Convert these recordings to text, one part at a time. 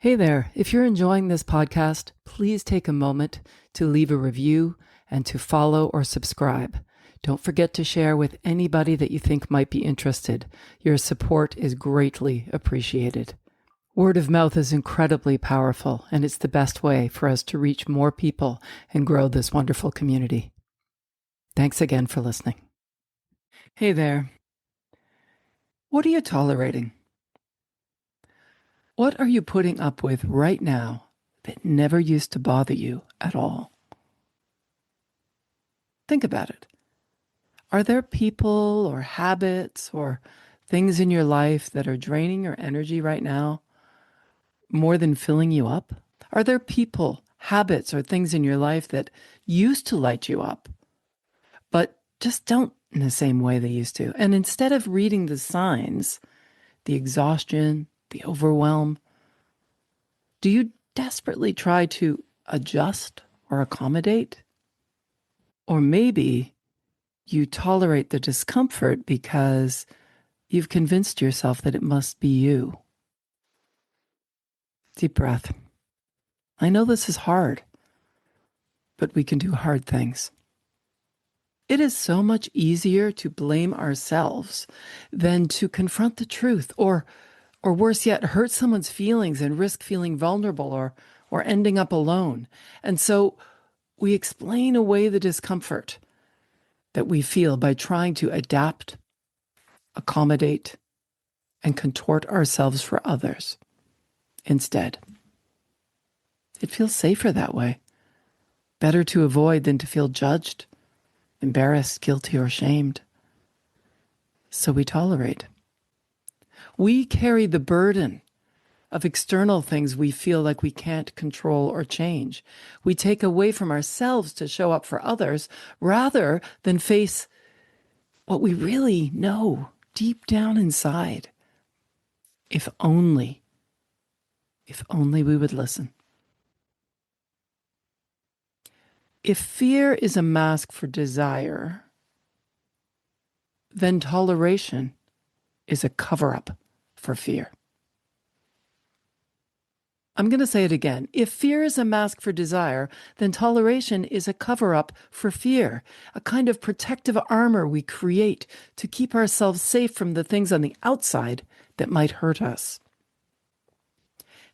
Hey there, if you're enjoying this podcast, please take a moment to leave a review and to follow or subscribe. Don't forget to share with anybody that you think might be interested. Your support is greatly appreciated. Word of mouth is incredibly powerful, and it's the best way for us to reach more people and grow this wonderful community. Thanks again for listening. Hey there. What are you tolerating? What are you putting up with right now that never used to bother you at all? Think about it. Are there people or habits or things in your life that are draining your energy right now more than filling you up? Are there people, habits, or things in your life that used to light you up, but just don't in the same way they used to? And instead of reading the signs, the exhaustion, the overwhelm, do you desperately try to adjust or accommodate? Or maybe you tolerate the discomfort because you've convinced yourself that it must be you. Deep breath. I know this is hard, but we can do hard things. It is so much easier to blame ourselves than to confront the truth, or worse yet, hurt someone's feelings and risk feeling vulnerable or ending up alone. And so we explain away the discomfort that we feel by trying to adapt, accommodate, and contort ourselves for others instead. It feels safer that way. Better to avoid than to feel judged, embarrassed, guilty, or shamed. So we tolerate. We carry the burden of external things we feel like we can't control or change. We take away from ourselves to show up for others rather than face what we really know deep down inside. If only we would listen. If fear is a mask for desire, then toleration is a cover-up for fear. I'm going to say it again. If fear is a mask for desire, then toleration is a cover-up for fear, a kind of protective armor we create to keep ourselves safe from the things on the outside that might hurt us.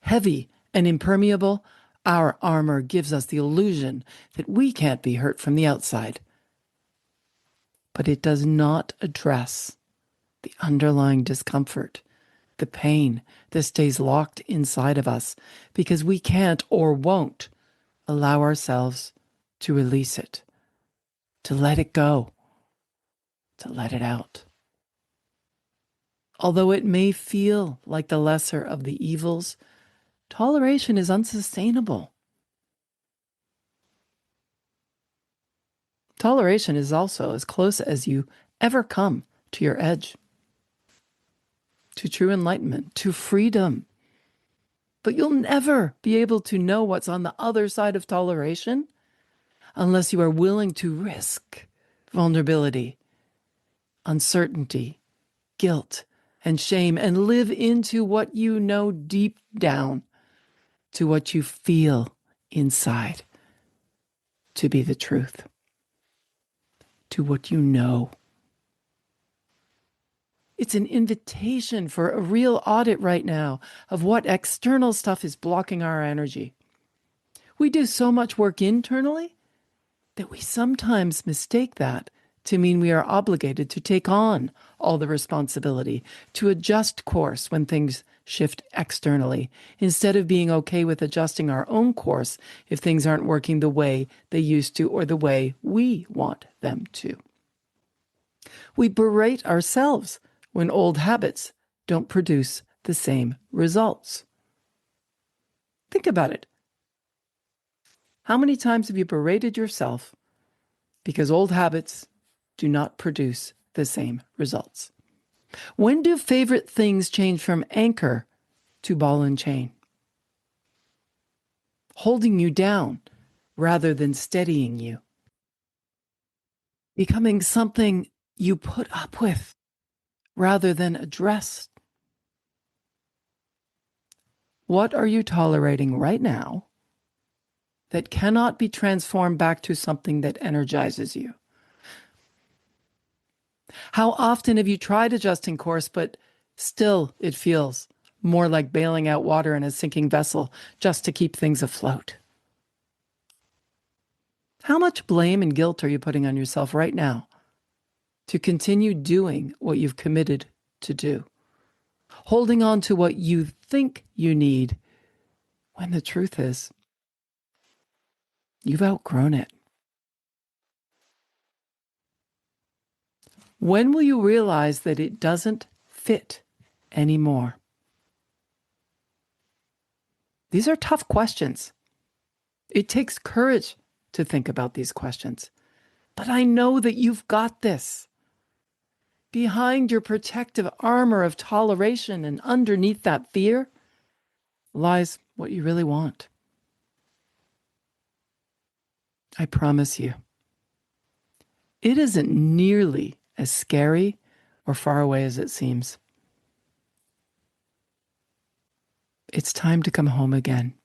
Heavy and impermeable, our armor gives us the illusion that we can't be hurt from the outside. But it does not address the underlying discomfort, the pain that stays locked inside of us because we can't or won't allow ourselves to release it, to let it go, to let it out. Although it may feel like the lesser of the evils, toleration is unsustainable. Toleration is also as close as you ever come to your edge, to true enlightenment, to freedom. But you'll never be able to know what's on the other side of toleration unless you are willing to risk vulnerability, uncertainty, guilt, and shame, and live into what you know deep down, to what you feel inside to be the truth, to what you know. It's an invitation for a real audit right now of what external stuff is blocking our energy. We do so much work internally that we sometimes mistake that to mean we are obligated to take on all the responsibility, to adjust course when things shift externally, instead of being okay with adjusting our own course if things aren't working the way they used to or the way we want them to. We berate ourselves when old habits don't produce the same results. Think about it. How many times have you berated yourself because old habits do not produce the same results? When do favorite things change from anchor to ball and chain? Holding you down rather than steadying you. Becoming something you put up with rather than address. What are you tolerating right now that cannot be transformed back to something that energizes you? How often have you tried adjusting course, but still it feels more like bailing out water in a sinking vessel just to keep things afloat? How much blame and guilt are you putting on yourself right now to continue doing what you've committed to do? Holding on to what you think you need when the truth is you've outgrown it. When will you realize that it doesn't fit anymore? These are tough questions. It takes courage to think about these questions. But I know that you've got this. Behind your protective armor of toleration and underneath that fear lies what you really want. I promise you, it isn't nearly as scary or far away as it seems. It's time to come home again.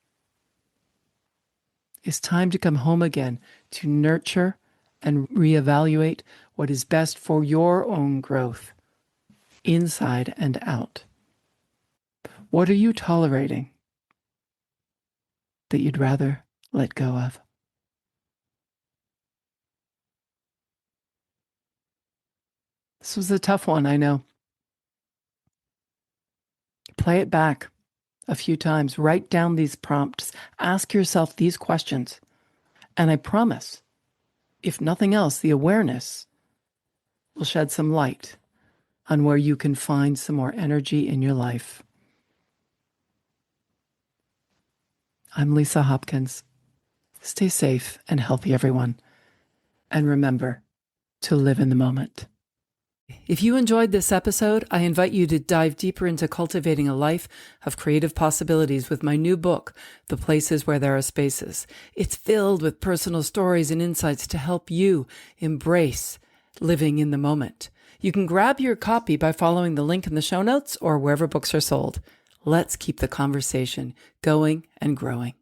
It's time to come home again to nurture and reevaluate what is best for your own growth, inside and out. What are you tolerating that you'd rather let go of? This was a tough one, I know. Play it back a few times. Write down these prompts. Ask yourself these questions. And I promise, if nothing else, the awareness will shed some light on where you can find some more energy in your life. I'm Lisa Hopkins. Stay safe and healthy, everyone. And remember to live in the moment. If you enjoyed this episode, I invite you to dive deeper into cultivating a life of creative possibilities with my new book, The Places Where There Are Spaces. It's filled with personal stories and insights to help you embrace living in the moment. You can grab your copy by following the link in the show notes or wherever books are sold. Let's keep the conversation going and growing.